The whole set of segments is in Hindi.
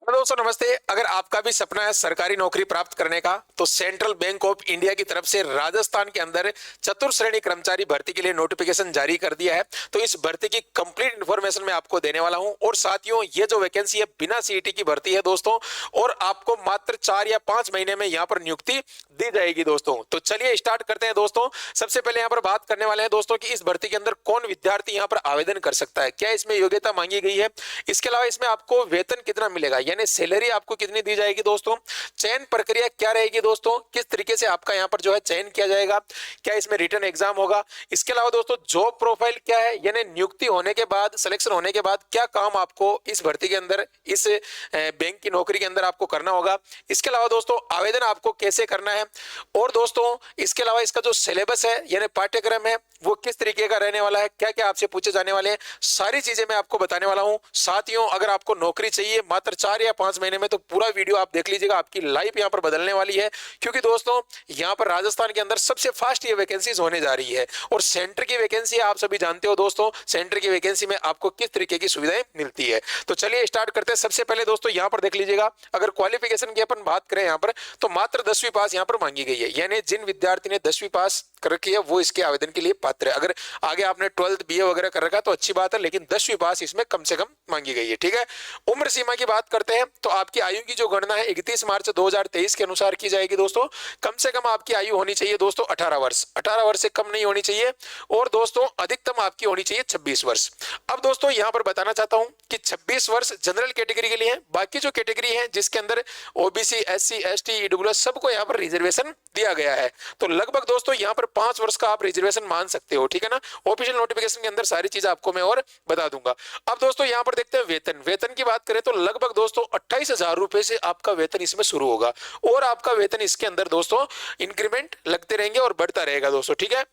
हेलो दोस्तों, नमस्ते। अगर आपका भी सपना है सरकारी नौकरी प्राप्त करने का, तो सेंट्रल बैंक ऑफ इंडिया की तरफ से राजस्थान के अंदर चतुर्श्रेणी कर्मचारी भर्ती के लिए नोटिफिकेशन जारी कर दिया है। तो इस भर्ती की कंप्लीट इन्फॉर्मेशन मैं आपको देने वाला हूं। और साथियों, ये जो वैकेंसी है बिना सीईटी की भर्ती है दोस्तों, और आपको मात्र 4 या 5 महीने में यहाँ पर नियुक्ति दी जाएगी दोस्तों। तो चलिए स्टार्ट करते हैं दोस्तों। सबसे पहले यहाँ पर बात करने वाले हैं दोस्तों कि इस भर्ती के अंदर कौन विद्यार्थी यहाँ पर आवेदन कर सकता है, क्या इसमें योग्यता मांगी गई है, इसके अलावा इसमें आपको वेतन कितना मिलेगा, यानी सैलरी आपको कितनी दी जाएगी दोस्तों, चयन प्रक्रिया क्या रहेगी दोस्तों, किस तरीके से आपका यहाँ पर जो है चयन किया जाएगा, क्या इसमें रिटन एग्जाम होगा, इसके अलावा दोस्तों जॉब प्रोफाइल क्या है, यानी नियुक्ति होने के बाद, सिलेक्शन होने के बाद क्या काम आपको इस भर्ती के अंदर, इस बैंक की नौकरी के अंदर आपको करना होगा, इसके अलावा दोस्तों आवेदन आपको कैसे करना है, और दोस्तों इसके अलावा इसका जो सिलेबस है यानी पाठ्यक्रम है वो किस तरीके का रहने वाला है, क्या क्या आपसे पूछे जाने वाले हैं, सारी चीजें मैं आपको बताने वाला हूं। साथियों, अगर आपको नौकरी चाहिए मात्र 4 या 5 महीने में, तो पूरा वीडियो आप देख लीजिएगा, आपकी लाइफ यहां पर बदलने वाली है। क्योंकि दोस्तों यहां पर राजस्थान के अंदर सबसे फास्ट ये वैकेंसीज होने जा रही है। और सेंटर की वैकेंसी आप सभी जानते हो दोस्तों, सेंटर की वैकेंसी में आपको किस तरीके की सुविधाएं मिलती है। तो चलिए स्टार्ट करते हैं। सबसे पहले दोस्तों यहां पर देख लीजिएगा, अगर क्वालिफिकेशन की अपन बात करें यहां पर, तो मात्र 10वीं पास यहां पर मांगी गई है। यानी जिन विद्यार्थी ने 10वीं पास कर रखी है वो इसके आवेदन के लिए पात्र है। अगर आगे आपने 12th बीए वगैरह कर रखा है तो अच्छी बात है, लेकिन 10वीं पास इसमें कम से कम मांगी गई है। ठीक है। उम्र सीमा की बात करते हैं तो आपकी आयु की जो गणना है 31 मार्च 2023 के अनुसार की जाएगी दोस्तों। कम से कम आपकी आयु होनी चाहिए दोस्तों 18 वर्ष, 18 वर्ष से कम नहीं होनी चाहिए। और दोस्तों अधिकतम आपकी होनी चाहिए 26 वर्ष। अब दोस्तों यहां पर बताना चाहता हूं कि 26 वर्ष जनरल कैटेगरी के लिए है। बाकी जो कैटेगरी है जिसके अंदर ओबीसी, एससी, एसटी, ईडब्ल्यूएस सबको यहां पर रिजर्वेशन दिया गया है। तो लगभग दोस्तों यहां पर 5 वर्ष का आप रिजर्वेशन मान सकते हो। ठीक है ना। ऑफिशियल नोटिफिकेशन के अंदर सारी चीज आपको मैं और बता दूंगा। अब दोस्तों यहां पर देखते हैं वेतन। वेतन की बात करें तो लगभग दोस्तों 28,000 रुपए से आपका वेतन इसमें शुरू होगा। और आपका वेतन इसके अंदर दोस्तों इंक्रीमेंट लगते रहेंगे और बढ़ता रहेगा दोस्तों। ठीक है।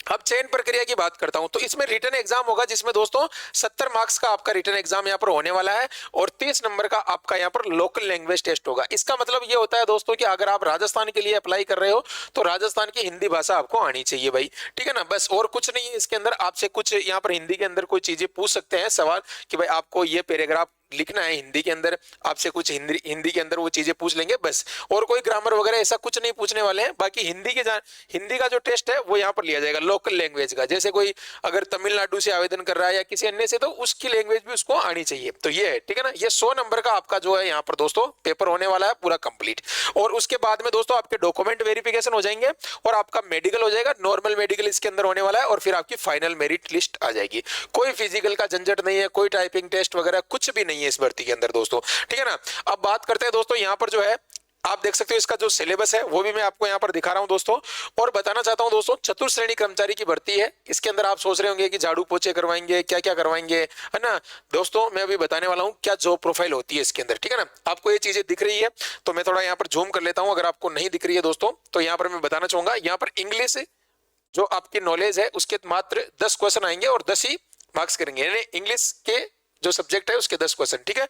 अब चयन प्रक्रिया की बात करता हूं तो इसमें रिटन एग्जाम होगा, जिसमें दोस्तों 70 मार्क्स का आपका रिटन एग्जाम यहां पर होने वाला है। और 30 नंबर का आपका यहां पर लोकल लैंग्वेज टेस्ट होगा। इसका मतलब ये होता है दोस्तों कि अगर आप राजस्थान के लिए अप्लाई कर रहे हो तो राजस्थान की हिंदी भाषा आपको आनी चाहिए भाई। ठीक है ना। बस और कुछ नहीं है इसके अंदर। आपसे कुछ यहां पर हिंदी के अंदर कोई चीजें पूछ सकते हैं सवाल कि भाई आपको ये पैराग्राफ लिखना है हिंदी के अंदर, आपसे कुछ हिंदी के अंदर वो चीजें पूछ लेंगे बस। और कोई ग्रामर वगैरह ऐसा कुछ नहीं पूछने वाले हैं। बाकी हिंदी का जो टेस्ट है वो यहाँ पर लिया जाएगा लोकल लैंग्वेज का। जैसे कोई अगर तमिलनाडु से आवेदन कर रहा है या किसी अन्य से, तो उसकी लैंग्वेज भी उसको आनी चाहिए। तो ये है। ठीक है ना। ये 100 नंबर का आपका जो है यहाँ पर दोस्तों पेपर होने वाला है पूरा कंप्लीट। और उसके बाद में दोस्तों आपके डॉक्यूमेंट वेरिफिकेशन हो जाएंगे और आपका मेडिकल हो जाएगा। नॉर्मल मेडिकल इसके अंदर होने वाला है। और फिर आपकी फाइनल मेरिट लिस्ट आ जाएगी। कोई फिजिकल का झंझट नहीं है, कोई टाइपिंग टेस्ट वगैरह कुछ भी नहीं है इस भर्ती के अंदर दोस्तों। ठीक है ना। अब बात करते हैं दोस्तों यहाँ पर जो है, आप देख सकते हो इसका जो सिलेबस है वो भी मैं आपको यहाँ पर दिखा रहा हूं दोस्तों। और बताना चाहता हूं दोस्तों, चतुर्श्रेणी कर्मचारी की भर्ती है। इसके अंदर आप सोच रहे होंगे कि झाड़ू पोछे करवाएंगे, क्या क्या करवाएंगे, है ना। दोस्तों मैं अभी बताने वाला हूं क्या जॉब प्रोफाइल होती है इसके अंदर। ठीक है ना। आपको ये चीजें दिख रही है तो मैं थोड़ा यहाँ पर जूम कर लेता हूं। अगर आपको नहीं दिख रही है दोस्तों तो यहाँ पर मैं बताना चाहूंगा, यहाँ पर इंग्लिश जो आपकी नॉलेज है उसके मात्र 10 क्वेश्चन आएंगे और 10 ही मार्क्स करेंगे। यानी इंग्लिश के जो सब्जेक्ट है उसके 10 क्वेश्चन। ठीक है।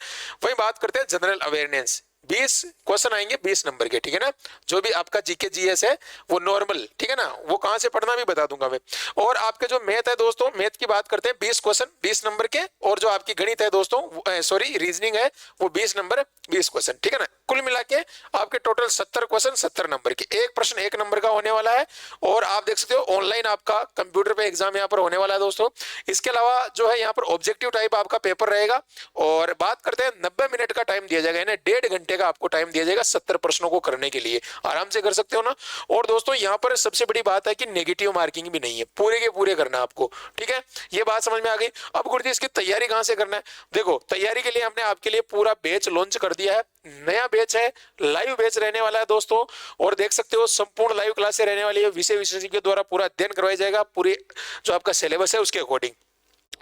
वही बात करते हैं जनरल अवेयरनेस, 20 क्वेश्चन आएंगे 20 नंबर के। ठीक है ना। जो भी आपका जीके जीएस है वो नॉर्मल। ठीक है ना। वो कहां से पढ़ना भी बता दूंगा मैं। और आपके जो मैथ है दोस्तों, मैथ की बात करते हैं 20 क्वेश्चन 20 नंबर के। और जो आपकी गणित है दोस्तों, सॉरी रीजनिंग है, वो 20 नंबर 20 क्वेश्चन। ठीक है ना। कुल मिला के आपके टोटल 70 क्वेश्चन 70 नंबर के। एक प्रश्न 1 नंबर का होने वाला है। और आप देख सकते हो ऑनलाइन आपका कंप्यूटर पे एग्जाम यहाँ पर होने वाला है दोस्तों। इसके अलावा जो है यहाँ पर ऑब्जेक्टिव टाइप आपका पेपर रहेगा। और बात करते हैं 90 मिनट का टाइम दिया जाएगा, यानी 1.5 घंटे का आपको टाइम दिया जाएगा 70 प्रश्नों को करने के लिए। आराम से कर सकते हो ना। और दोस्तों यहाँ पर सबसे बड़ी बात है कि नेगेटिव मार्किंग भी नहीं है, पूरे के पूरे करना आपको। ठीक है। ये बात समझ में आ गई। अब गुरुजी इसकी तैयारी कहां से करना है। देखो तैयारी के लिए हमने आपके लिए पूरा बैच लॉन्च कर दिया है। नया बैच है, लाइव बैच रहने वाला है दोस्तों। और देख सकते हो संपूर्ण लाइव क्लासें रहने वाली है। विषय विशेषज्ञ के द्वारा पूरा अध्ययन करवाया जाएगा, पूरे जो आपका सिलेबस है उसके अकॉर्डिंग।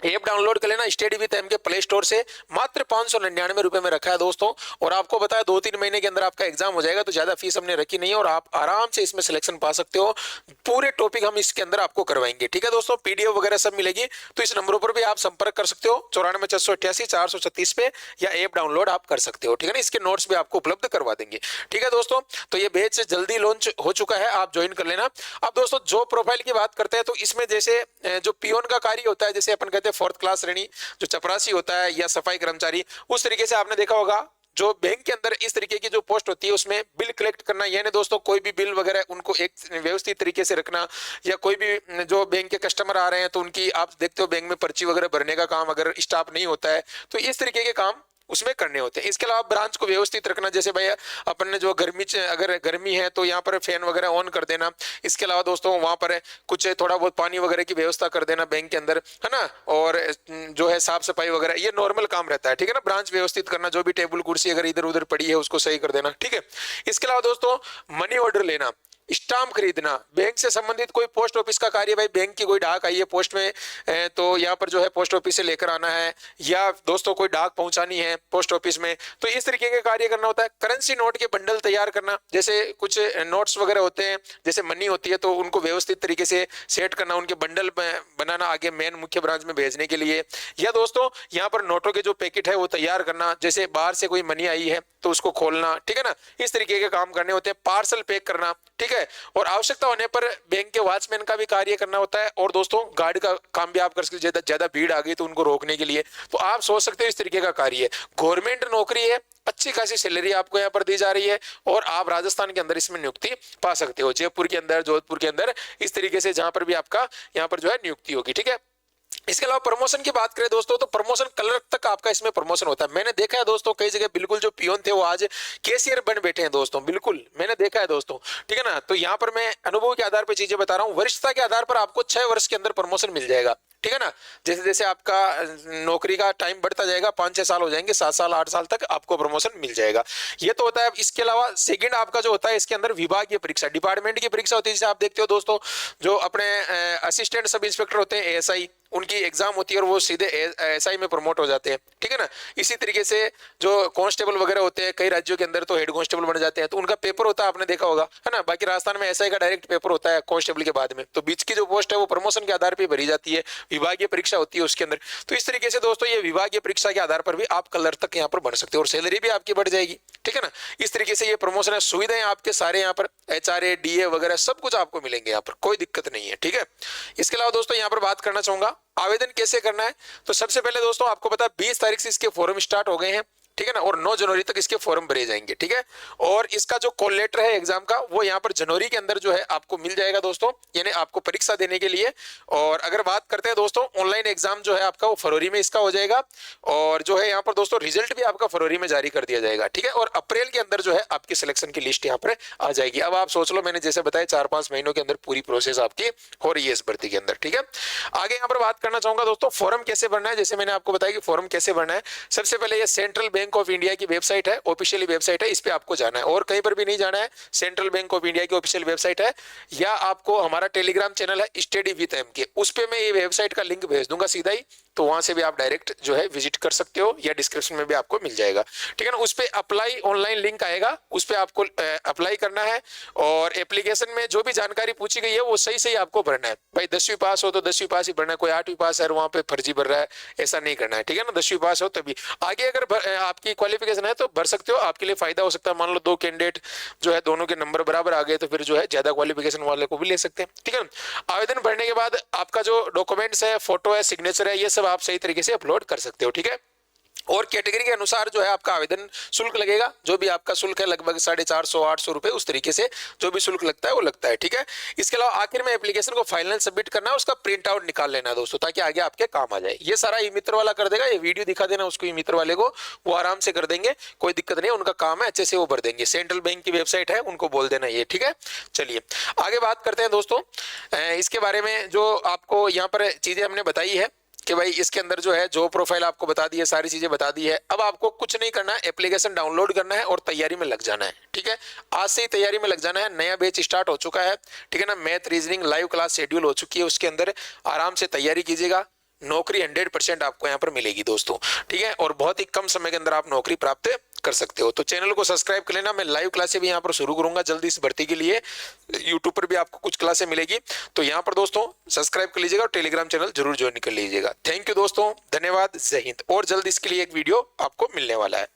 ऐप डाउनलोड कर लेना स्टडी विद एम के प्ले स्टोर से। मात्र 599 रुपए में रखा है दोस्तों। और आपको बताया 2-3 महीने के अंदर आपका एग्जाम हो जाएगा, तो ज्यादा फीस हमने रखी नहीं है और आप आराम से इसमें सिलेक्शन पा सकते हो। पूरे टॉपिक हम इसके अंदर आपको करवाएंगे। ठीक है दोस्तों। पीडीएफ वगैरह सब मिलेगी। तो इस नंबरों पर भी आप संपर्क कर सकते हो 94 688 436 पे, या ऐप डाउनलोड आप कर सकते हो। ठीक है ना। इसके नोट्स भी आपको उपलब्ध करवा देंगे। ठीक है दोस्तों। तो ये बैच जल्दी लॉन्च हो चुका है, आप ज्वाइन कर लेना। अब दोस्तों जॉब प्रोफाइल की बात करते हैं तो इसमें जैसे जो पियोन का कार्य होता है, जैसे अपन कहते हैं 4th क्लास श्रेणी जो चपरासी होता है या सफाई कर्मचारी, उस तरीके से आपने देखा होगा जो बैंक के अंदर इस तरीके की जो पोस्ट होती है उसमें बिल कलेक्ट करना, यानी दोस्तों कोई भी बिल वगैरह उनको एक व्यवस्थित तरीके से रखना, या कोई भी जो बैंक के कस्टमर आ रहे हैं तो उनकी आप देखते हो बैंक में पर्ची वगैरह भरने का काम अगर स्टाफ नहीं होता है तो इस तरीके के काम उसमें करने होते हैं। इसके अलावा ब्रांच को व्यवस्थित रखना, जैसे भाई अपन ने जो अगर गर्मी है तो यहाँ पर फैन वगैरह ऑन कर देना। इसके अलावा दोस्तों वहां पर कुछ थोड़ा बहुत पानी वगैरह की व्यवस्था कर देना बैंक के अंदर, है ना, और जो है साफ सफाई वगैरह, ये नॉर्मल काम रहता है, ठीक है ना। ब्रांच व्यवस्थित करना, जो भी टेबल कुर्सी अगर इधर उधर पड़ी है उसको सही कर देना, ठीक है। इसके अलावा दोस्तों मनी ऑर्डर लेना, स्टाम्प खरीदना, बैंक से संबंधित कोई पोस्ट ऑफिस का कार्य, भाई बैंक की कोई डाक आई है पोस्ट में तो यहाँ पर जो है पोस्ट ऑफिस से लेकर आना है, या दोस्तों कोई डाक पहुंचानी है पोस्ट ऑफिस में, तो इस तरीके के कार्य करना होता है। करेंसी नोट के बंडल तैयार करना, जैसे कुछ नोट्स वगैरह होते हैं, जैसे मनी होती है तो उनको व्यवस्थित तरीके से सेट करना, उनके बंडल बनाना आगे मेन मुख्य ब्रांच में भेजने के लिए, या दोस्तों यहाँ पर नोटों के जो पैकेट है वो तैयार करना, जैसे बाहर से कोई मनी आई है तो उसको खोलना, ठीक है ना, इस तरीके के काम करने होते हैं। पार्सल पैक करना, ठीक है, और आवश्यकता होने पर बैंक के वॉचमैन का भी कार्य करना होता है, और दोस्तों गार्ड का काम भी आप कर सकते हो, ज्यादा भीड़ आ गई तो उनको रोकने के लिए, तो आप सोच सकते हो इस तरीके का कार्य है। गवर्नमेंट नौकरी है, अच्छी खासी सैलरी आपको यहाँ पर दी जा रही है, और आप राजस्थान के अंदर इसमें नियुक्ति पा सकते हो, जयपुर के अंदर, जोधपुर के अंदर, इस तरीके से जहां पर भी आपका यहाँ पर जो है नियुक्ति होगी, ठीक है। इसके अलावा प्रमोशन की बात करें दोस्तों तो प्रमोशन क्लर्क तक आपका इसमें प्रमोशन होता है। मैंने देखा है दोस्तों कई जगह बिल्कुल जो पियोन थे वो आज कैशियर बन बैठे हैं दोस्तों, बिल्कुल मैंने देखा है दोस्तों, ठीक है ना। तो यहाँ पर मैं अनुभव के आधार पर चीजें बता रहा हूँ। वरिष्ठता के आधार पर आपको 6 वर्ष के अंदर प्रमोशन मिल जाएगा, ठीक है ना। जैसे जैसे आपका नौकरी का टाइम बढ़ता जाएगा, 5-6 साल हो जाएंगे, 7 साल 8 साल तक आपको प्रमोशन मिल जाएगा, ये तो होता है। इसके अलावा सेकंड आपका जो होता है इसके अंदर विभागीय परीक्षा, डिपार्टमेंट की परीक्षा होती है, जैसे आप देखते हो दोस्तों जो अपने असिस्टेंट सब इंस्पेक्टर होते हैं ASI, उनकी एग्जाम होती है और वो सीधे SI में प्रमोट हो जाते हैं, ठीक है ना। इसी तरीके से जो कांस्टेबल वगैरह होते हैं कई राज्यों के अंदर तो हेड कांस्टेबल बन जाते हैं, तो उनका पेपर होता है, आपने देखा होगा, है ना। बाकी राजस्थान में SI का डायरेक्ट पेपर होता है कांस्टेबल के बाद में, तो बीच की जो पोस्ट है वो प्रमोशन के आधार पर भरी जाती है, विभागीय परीक्षा होती है उसके अंदर। तो इस तरीके से दोस्तों ये विभागीय परीक्षा के आधार पर भी आप कलर तक यहाँ पर बन सकते हो, और सैलरी भी आपकी बढ़ जाएगी, ठीक है ना। इस तरीके से ये प्रमोशन है, सुविधाएं आपके सारे यहाँ पर HRA DA वगैरह सब कुछ आपको मिलेंगे, यहाँ पर कोई दिक्कत नहीं है, ठीक है। इसके अलावा दोस्तों यहाँ पर बात करना चाहूंगा आवेदन कैसे करना है। तो सबसे पहले दोस्तों आपको पता है 20 तारीख से इसके फॉर्म स्टार्ट हो गए हैं, ठीक है ना, और 9 जनवरी तक इसके फॉर्म भरे जाएंगे, ठीक है। और इसका जो कॉल लेटर है एग्जाम का वो यहाँ पर जनवरी के अंदर जो है आपको मिल जाएगा दोस्तों, यानी आपको परीक्षा देने के लिए। और अगर बात करते हैं दोस्तों ऑनलाइन एग्जाम जो है आपका वो फरवरी में इसका हो जाएगा, और जो है यहाँ पर दोस्तों रिजल्ट भी आपका फरवरी में जारी कर दिया जाएगा, ठीक है। और अप्रैल के अंदर जो है आपकी सिलेक्शन की लिस्ट यहाँ पर आ जाएगी। अब आप सोच लो, मैंने जैसे बताया 4-5 महीनों के अंदर पूरी प्रोसेस आपकी हो रही है इस भर्ती के अंदर, ठीक है। आगे यहाँ पर बात करना चाहूंगा दोस्तों फॉर्म कैसे भरना है। जैसे मैंने आपको बताया कि फॉर्म कैसे भरना है, सबसे पहले ये सेंट्रल बैंक ऑफ इंडिया की वेबसाइट है, ऑफिशियली वेबसाइट है, इस पे आपको जाना है, और कहीं पर भी नहीं जाना है। सेंट्रल बैंक ऑफ इंडिया की ऑफिशियल वेबसाइट है, या आपको हमारा टेलीग्राम चैनल है स्टडी विद एम के, उस पे मैं ये वेबसाइट का लिंक भेज दूंगा सीधा ही, तो वहां से भी आप डायरेक्ट जो है विजिट कर सकते हो, या डिस्क्रिप्शन में भी आपको मिल जाएगा, ठीक है ना। उस पे अप्लाई ऑनलाइन लिंक आएगा, उस पे आपको अप्लाई करना है, और एप्लीकेशन में जो भी जानकारी पूछी गई है वो सही सही आपको भरना है। भाई 10वीं पास हो तो 10वीं पास ही भरना है, कोई 8वीं पास है वहां पे फर्जी भर रहा है, ऐसा नहीं करना है, ठीक है ना। 10वीं पास हो तभी आगे अगर आपकी क्वालिफिकेशन है तो भर सकते हो, आपके लिए फायदा हो सकता है। मान लो 2 कैंडिडेट जो है दोनों के नंबर बराबर आ गए तो फिर जो है ज्यादा क्वालिफिकेशन वाले को भी ले सकते हैं, ठीक है। आवेदन भरने के बाद आपका जो डॉक्यूमेंट्स है, फोटो है, सिग्नेचर है, ये सब आप सही तरीके से अपलोड कर सकते हो, ठीक है। और कैटेगरी के अनुसार जो है आपका आवेदन शुल्क लगेगा, जो भी आपका शुल्क है लगभग 450-800 रुपए, उस तरीके से जो भी शुल्क लगता है वो लगता है, ठीक है। इसके अलावा आखिर में एप्लीकेशन को फाइनल सबमिट करना है, उसका प्रिंट आउट निकाल लेना है दोस्तों, ताकि आगे आपके काम आ जाए। ये सारा ई मित्र वाला कर देगा, ये वीडियो दिखा देना उसको, ई मित्र वाले को, वो आराम से कर देंगे, कोई दिक्कत नहीं है, उनका काम है, अच्छे से वो भर देंगे। सेंट्रल बैंक की वेबसाइट है, उनको बोल देना ये, ठीक है। चलिए आगे बात करते हैं दोस्तों इसके बारे में, जो आपको यहाँ पर चीजें हमने बताई है कि भाई इसके अंदर जो है जो प्रोफाइल आपको बता दी है, सारी चीजें बता दी है। अब आपको कुछ नहीं करना है, एप्लीकेशन डाउनलोड करना है और तैयारी में लग जाना है, ठीक है। आज से ही तैयारी में लग जाना है, नया बैच स्टार्ट हो चुका है, ठीक है ना। Math reasoning live class schedule हो चुकी है, उसके अंदर आराम से तैयारी कीजिएगा। नौकरी 100% आपको यहाँ पर मिलेगी दोस्तों, ठीक है, और बहुत ही कम समय के अंदर आप नौकरी प्राप्त कर सकते हो। तो चैनल को सब्सक्राइब कर लेना, मैं लाइव क्लासें भी यहाँ पर शुरू करूंगा जल्दी इस भर्ती के लिए, यूट्यूब पर भी आपको कुछ क्लासें मिलेगी, तो यहाँ पर दोस्तों सब्सक्राइब कर लीजिएगा और टेलीग्राम चैनल जरूर ज्वाइन कर लीजिएगा। थैंक यू दोस्तों, धन्यवाद, जय हिंद। और जल्द इसके लिए एक वीडियो आपको मिलने वाला है।